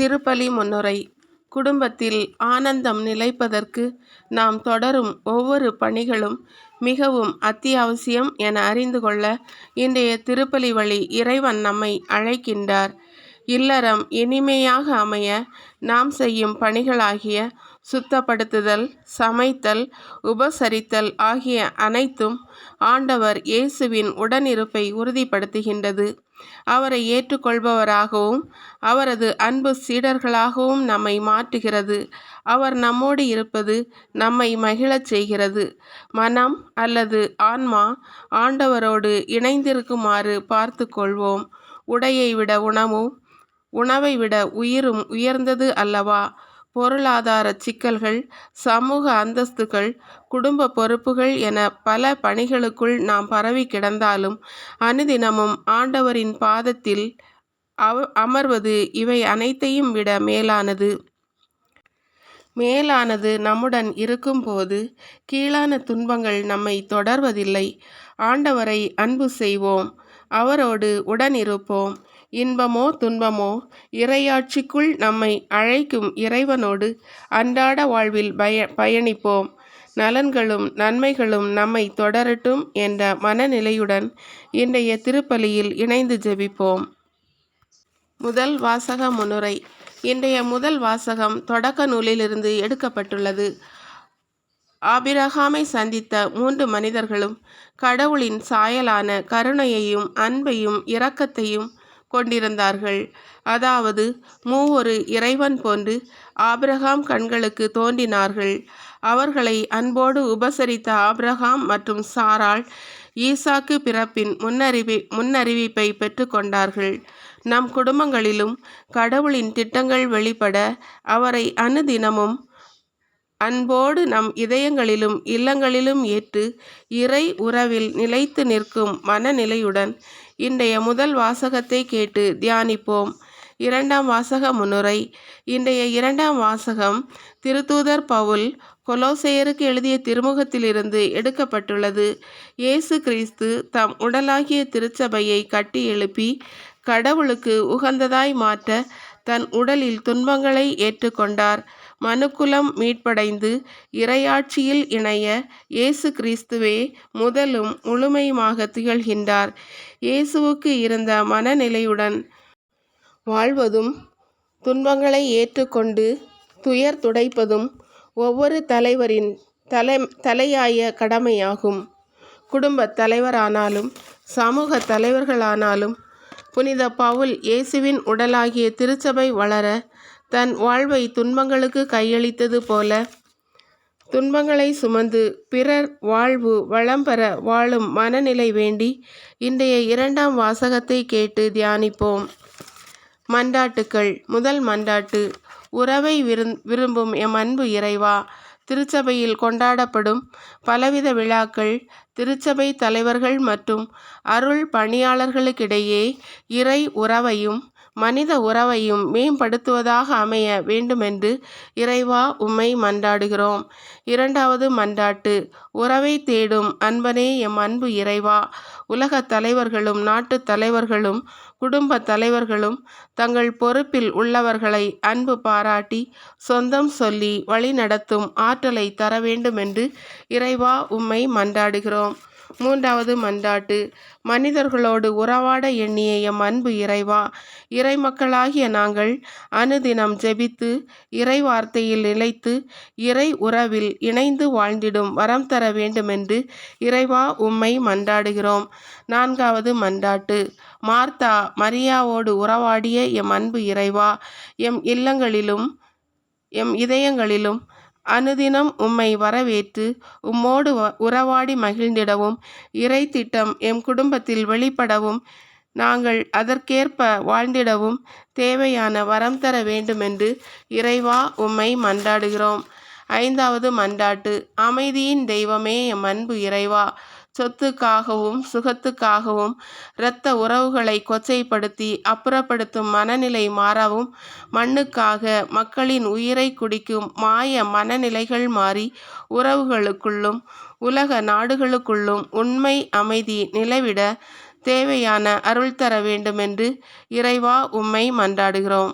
திருப்பலி முன்னுரை. குடும்பத்தில் ஆனந்தம் நிலைப்பதற்கு நாம் தொடரும் ஒவ்வொரு பணிகளும் மிகவும் அத்தியாவசியம் என அறிந்து கொள்ள இன்றைய திருப்பலி வழி இறைவன் நம்மை அழைக்கின்றார். இல்லறம் இனிமையாக அமைய நாம் செய்யும் பணிகளாகிய சுத்தப்படுத்துதல், சமைத்தல், உபசரித்தல் ஆகிய அனைத்தும் ஆண்டவர் இயேசுவின் உடனிருப்பை உறுதிப்படுத்துகின்றது. அவரை ஏற்றுக்கொள்பவராகவும் அவரது அன்பு சீடர்களாகவும் நம்மை மாற்றுகிறது. அவர் நம்மோடு இருப்பது நம்மை மகிழச் செய்கிறது. மனம் அல்லது ஆன்மா ஆண்டவரோடு இணைந்திருக்குமாறு பார்த்து கொள்வோம். உடையை விட உணவும், உணவை விட உயிரும் உயர்ந்தது அல்லவா? பொருளாதார சிக்கல்கள், சமூக அந்தஸ்துகள், குடும்ப பொறுப்புகள் என பல பணிகளுக்குள் நாம் பரவி கிடந்தாலும் அனுதினமும் ஆண்டவரின் பாதத்தில் அமர்வது இவை அனைத்தையும் விட மேலானது. நம்முடன் இருக்கும்போது கீழான துன்பங்கள் நம்மை தொடர்வதில்லை. ஆண்டவரை அன்பு செய்வோம், அவரோடு உடனிருப்போம். இன்பமோ துன்பமோ இறையாட்சிக்குள் நம்மை அழைக்கும் இறைவனோடு அன்றாட வாழ்வில் பயணிப்போம். நலன்களும் நன்மைகளும் நம்மை தொடரட்டும் என்ற மனநிலையுடன் இன்றைய திருப்பலியில் இணைந்து ஜெபிப்போம். முதல் வாசக முன்னுரை. இன்றைய முதல் வாசகம் தொடக்க நூலிலிருந்து எடுக்கப்பட்டுள்ளது. ஆபிரகாமை சந்தித்த 3 மனிதர்களும் கடவுளின் சாயலான கருணையையும் அன்பையும் இரக்கத்தையும் கொண்டிருந்தார்கள். அதாவது மூவொரு இறைவன் போன்று ஆபிரகாம் கண்களுக்கு தோன்றினார்கள். அவர்களை அன்போடு உபசரித்த ஆபிரகாம் மற்றும் சாராள் ஈசாக்கு பிறப்பின் முன்னறிவிப்பை பெற்று கொண்டார்கள். நம் குடும்பங்களிலும் கடவுளின் திட்டங்கள் வெளிப்பட அவரை அனுதினமும் அன்போடு நம் இதயங்களிலும் இல்லங்களிலும் ஏற்று இறை உறவில் நிலைத்து நிற்கும் மனநிலையுடன் இன்றைய முதல் வாசகத்தை கேட்டு தியானிப்போம். இரண்டாம் வாசக முன்னுரை. இன்றைய இரண்டாம் வாசகம் திருத்தூதர் பவுல் கொலோசையருக்கு எழுதிய திருமுகத்திலிருந்து எடுக்கப்பட்டுள்ளது. இயேசு கிறிஸ்து தம் உடலாகிய திருச்சபையை கட்டி எழுப்பி கடவுளுக்கு உகந்ததாய் மாற்ற தன் உடலில் துன்பங்களை ஏற்றுக்கொண்டார். மனுக்குலம் மீட்படைந்து இறையாட்சியில் இணைய இயேசு கிறிஸ்துவே முதலும் முழுமையுமாக திகழ்கின்றார். இயேசுவுக்கு இருந்த மனநிலையுடன் வாழ்வதும் துன்பங்களை ஏற்றுக்கொண்டு துயர் துடைப்பதும் ஒவ்வொரு தலைவரின் தலையாய கடமையாகும். குடும்ப தலைவரானாலும் சமூக தலைவர்களானாலும் புனித பவுல் இயேசுவின் உடலாகிய திருச்சபை வளர தன் வாழ்வை துன்பங்களுக்கு கையளித்தது போல துன்பங்களை சுமந்து பிறர் வாழ்வு வளம் பெற வாழும் மனநிலை வேண்டி இன்றைய இரண்டாம் வாசகத்தை கேட்டு தியானிப்போம். மன்றாட்டுக்கள். முதல் மன்றாட்டு. உறவை விரும்பும் எம் அன்பு இறைவா, திருச்சபையில் கொண்டாடப்படும் பலவித விழாக்கள் திருச்சபை தலைவர்கள் மற்றும் அருள் பணியாளர்களுக்கிடையே இறை உறவையும் மனித உறவையும் மேம்படுத்துவதாக அமைய வேண்டுமென்று இறைவா உம்மை மன்றாடுகிறோம். இரண்டாவது மன்றாட்டு. உறவை தேடும் அன்பனே எம் அன்பு இறைவா, உலக தலைவர்களும் நாட்டு தலைவர்களும் குடும்ப தலைவர்களும் தங்கள் பொறுப்பில் உள்ளவர்களை அன்பு பாராட்டி சொந்தம் சொல்லி வழிநடத்தும் ஆற்றலை தர வேண்டுமென்று இறைவா உம்மை மன்றாடுகிறோம். மூன்றாவது மன்றாட்டு. மனிதர்களோடு உறவாட எண்ணிய எம் அன்பு இறைவா, இறைமக்களாகிய நாங்கள் அனுதினம் ஜெபித்து இறை வார்த்தையில் நிலைத்து இறை உறவில் இணைந்து வாழ்ந்திடும் வரம் தர வேண்டுமென்று இறைவா உம்மை மன்றாடுகிறோம். நான்காவது மன்றாட்டு. மார்த்தா மரியாவோடு உறவாடிய எம் அன்பு இறைவா, எம் இல்லங்களிலும் எம் இதயங்களிலும் அனுதினம் உம்மை வரவேற்று உம்மோடு உறவாடி மகிழ்ந்திடவும் இறை திட்டம் எம் குடும்பத்தில் வெளிப்படவும் நாங்கள் அதற்கேற்ப வாழ்ந்திடவும் தேவையான வரம் தர வேண்டுமென்று இறைவா உம்மை மன்றாடுகிறோம். ஐந்தாவது மன்றாட்டு. அமைதியின் தெய்வமே எம் அன்பு இறைவா, சொத்துக்காகவும் சுகத்துக்காகவும் இரத்த உறவுகளை கொச்சைப்படுத்தி அப்புறப்படுத்தும் மனநிலை மாறவும் மண்ணுக்காக மக்களின் உயிரை குடிக்கும் மாய மனநிலைகள் மாறி உறவுகளுக்குள்ளும் உலக நாடுகளுக்குள்ளும் உண்மை அமைதி நிலவிட தேவையான அருள் தர வேண்டுமென்று இறைவா உம்மை மன்றாடுகிறோம்.